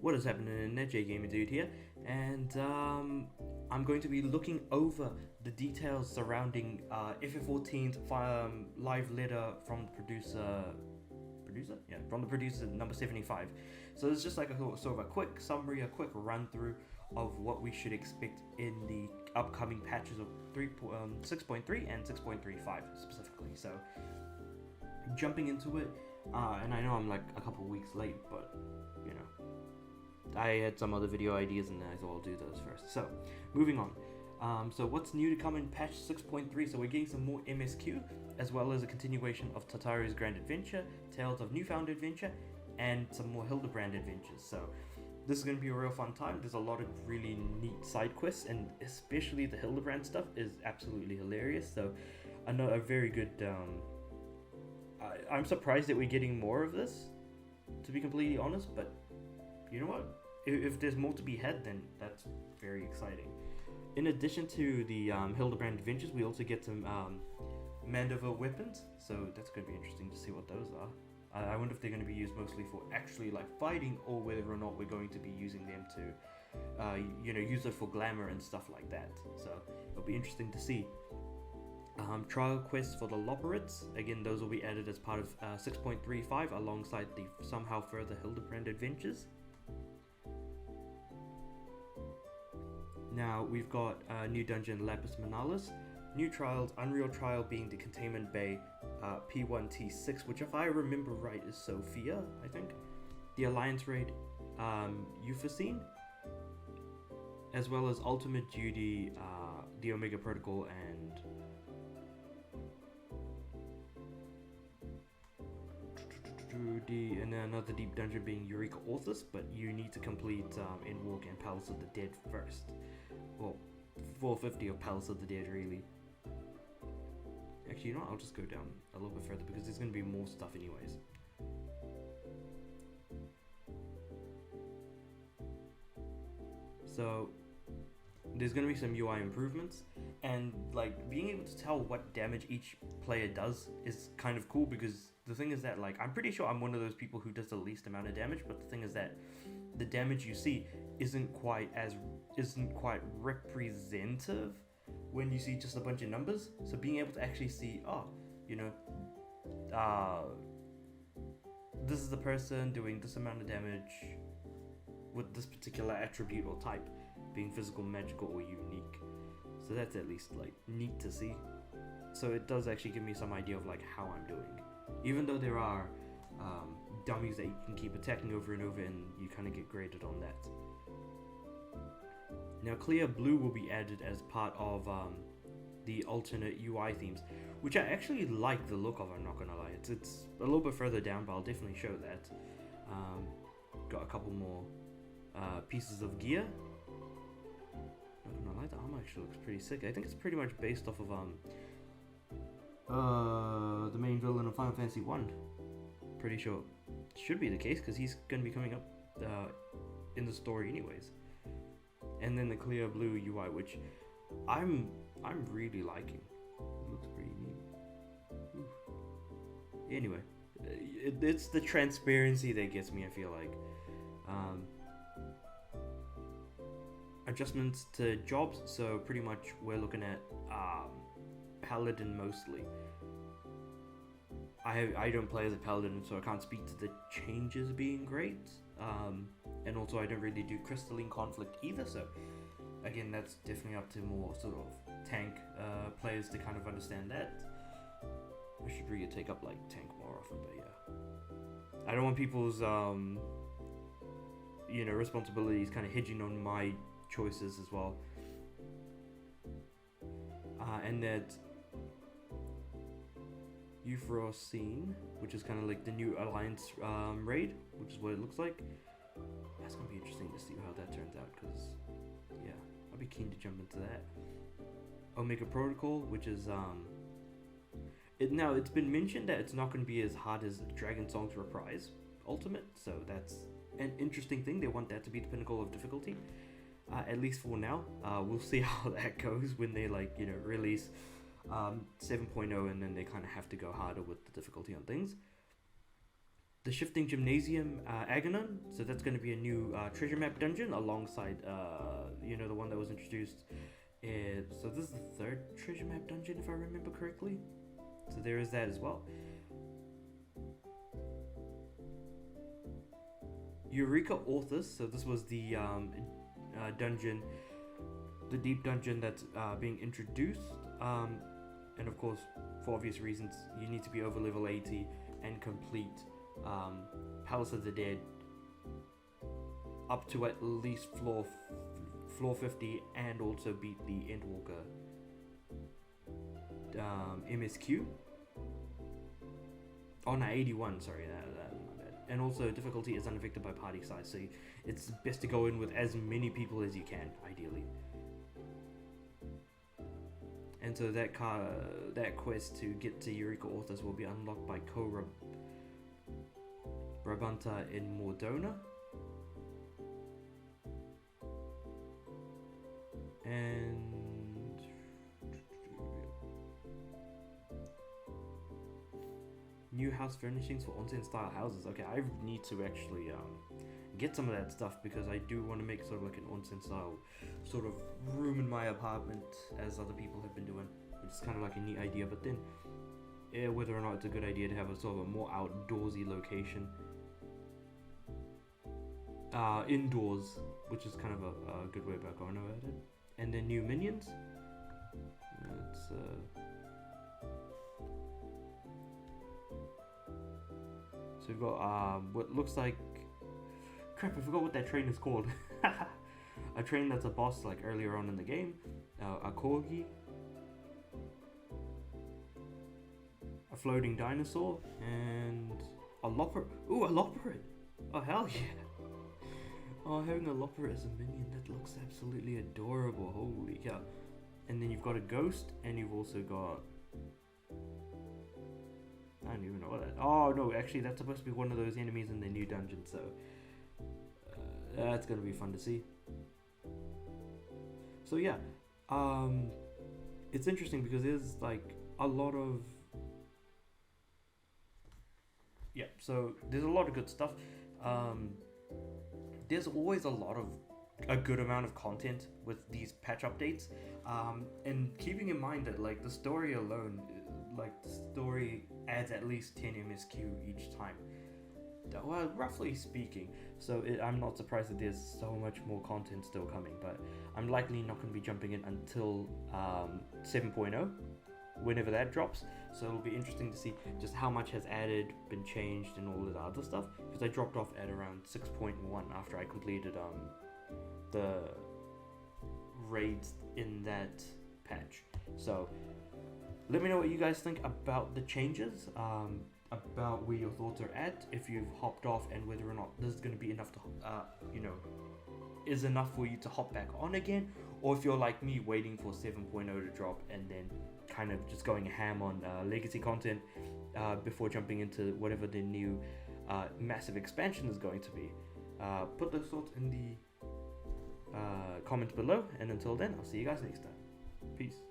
What is happening in there? J Gamer Dude here, and I'm going to be looking over the details surrounding FF14's live letter from the producer number 75. So it's just like a sort of a quick summary, a quick run through of what we should expect in the upcoming patches of 6.3 and 6.35 specifically. So jumping into it, and I know I'm like a couple weeks late, but you know, I had some other video ideas and I thought I'll do those first. So, moving on. So what's new to come in patch 6.3? So we're getting some more MSQ, as well as a continuation of Tataru's Grand Adventure, Tales of Newfound Adventure, and some more Hildebrand adventures. So this is going to be a real fun time. There's a lot of really neat side quests, and especially the Hildebrand stuff is absolutely hilarious. So a very good... I'm surprised that we're getting more of this, to be completely honest, but you know what? If there's more to be had, then that's very exciting. In addition to the Hildebrand adventures, we also get some Mandover weapons, so that's going to be interesting to see what those are. I wonder if they're going to be used mostly for actually like fighting, or whether or not we're going to be using them to, use it for glamour and stuff like that. So it'll be interesting to see. Trial quests for the Loperids, again, those will be added as part of 6.35 alongside the somehow further Hildebrand adventures. Now we've got a new dungeon, Lapis Manalis, new trials, Unreal Trial being the Containment Bay P1T6, which if I remember right is Sophia, I think. The Alliance Raid, Euphysine, as well as Ultimate Duty, the Omega Protocol, and and then another deep dungeon being Eureka Orthus, but you need to complete Endwalk and Palace of the Dead first. Well, 450 of Palace of the Dead, really. Actually, you know what? I'll just go down a little bit further because there's going to be more stuff anyways. So there's going to be some UI improvements, and like being able to tell what damage each player does is kind of cool, because the thing is that, like, I'm pretty sure I'm one of those people who does the least amount of damage, but the thing is that the damage you see isn't quite representative when you see just a bunch of numbers. So being able to actually see, this is the person doing this amount of damage with this particular attribute or type, being physical, magical, or unique. So that's at least like neat to see. So it does actually give me some idea of like how I'm doing, even though there are dummies that you can keep attacking over and over, and you kind of get graded on that. Now Clear Blue will be added as part of the alternate UI themes, which I actually like the look of, I'm not gonna lie. It's a little bit further down, but I'll definitely show that. Got a couple more pieces of gear. Not gonna lie, the armor actually looks pretty sick. I think it's pretty much based off of the main villain of Final Fantasy 1. Pretty sure it should be the case, because he's going to be coming up in the story anyways. And then the Clear Blue UI, which I'm really liking. It looks pretty neat. Ooh. Anyway, it's the transparency that gets me, I feel like. Adjustments to jobs, so pretty much we're looking at Paladin mostly. I don't play as a Paladin, so I can't speak to the changes being great. And also I don't really do Crystalline Conflict either, so again, that's definitely up to more sort of tank players to kind of understand that. I should really take up like tank more often, but yeah. I don't want people's responsibilities kind of hedging on my choices as well. And that Euphrosyne, which is kind of like the new Alliance raid, which is what it looks like. That's gonna be interesting to see how that turns out, because yeah, I'll be keen to jump into that. Omega Protocol, which is it's been mentioned that it's not going to be as hard as Dragon Song's Reprise Ultimate, so that's an interesting thing. They want that to be the pinnacle of difficulty, at least for now. We'll see how that goes when they release 7.0, and then they kind of have to go harder with the difficulty on things. the Shifting Gymnasium Aganon. So that's going to be a new treasure map dungeon alongside, the one that was introduced. So this is the third treasure map dungeon, if I remember correctly. So there is that as well. Eureka Orthus. So this was the dungeon, the deep dungeon that's being introduced. And of course, for obvious reasons, you need to be over level 80 and complete Palace of the Dead up to at least floor 50, and also beat the Endwalker MSQ. Oh no, 81. Sorry, my bad. And also difficulty is unaffected by party size, so it's best to go in with as many people as you can, ideally. And so that quest to get to Eureka Orthus will be unlocked by Rabunta in Mordona. And new house furnishings for onsen style houses. Okay, I need to actually get some of that stuff, because I do want to make sort of like an onsen style sort of room in my apartment, as other people have been doing. It's kind of like a neat idea, but then whether or not it's a good idea to have a sort of a more outdoorsy location indoors, which is kind of a good way about going about it. And then new minions. So we've got what looks like, crap, I forgot what that train is called. A train that's a boss like earlier on in the game. A corgi. A floating dinosaur. And a lopper. Ooh, a lopperit. Oh, hell yeah. Oh, having a lopper as a minion, that looks absolutely adorable. Holy cow. And then you've got a ghost, and you've also got... I don't even know what that... Oh, no, actually, that's supposed to be one of those enemies in the new dungeon, so... that's going to be fun to see. So, yeah. It's interesting because there's, like, a lot of... Yeah, so there's a lot of good stuff. There's always a good amount of content with these patch updates, and keeping in mind that like the story alone, like the story adds at least 10 MSQ each time, well, roughly speaking. So I'm not surprised that there's so much more content still coming, but I'm likely not going to be jumping in until 7.0, whenever that drops. So it'll be interesting to see just how much has added, been changed, and all of the other stuff, because I dropped off at around 6.1 after I completed the raids in that patch. So let me know what you guys think about the changes, about where your thoughts are at, if you've hopped off, and whether or not this is going to be enough to is enough for you to hop back on again, or if you're like me waiting for 7.0 to drop and then kind of just going ham on legacy content before jumping into whatever the new massive expansion is going to be. Put those thoughts in the comments below, and until then, I'll see you guys next time. Peace.